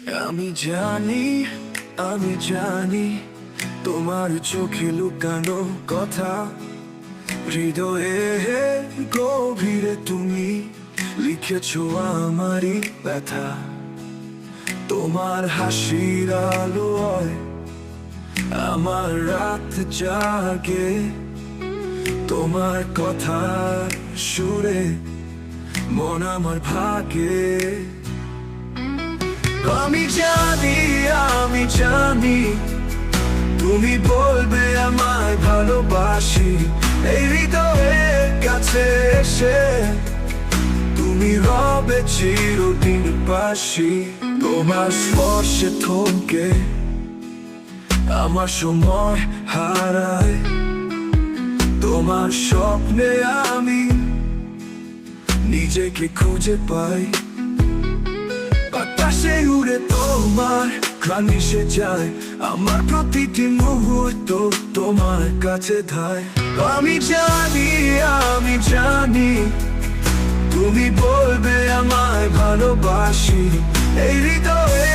আমি জানি, আমি জানি তোমার চোখে লুকানো কথা, হৃদয়ে গভীরে তুমি লিখেছো আমারই ব্যথা। তোমার হাসির আলোয় আমার রাত জাগে, তোমার কথার সুরে মন আমার ভাগে। আমি জানি, আমি জানি তুমি বলবে আমায় ভালোবাসি। এই হৃদয়ের কাছে এসে তুমি রবে চিরদিন পাশি। তোমার স্পর্শে থমকে আমার সময় হারায়, তোমার স্বপ্নে আমি নিজেকে খুঁজে পাই। বাতাসে উড়ে তোমার ঘ্রাণ মিশে যায়, আমার প্রতিটি মুহূর্ত তোমার কাছে ধায়। আমি জানি, আমি জানি তুমি বলবে আমায় ভালোবাসি। এই হৃদয়ে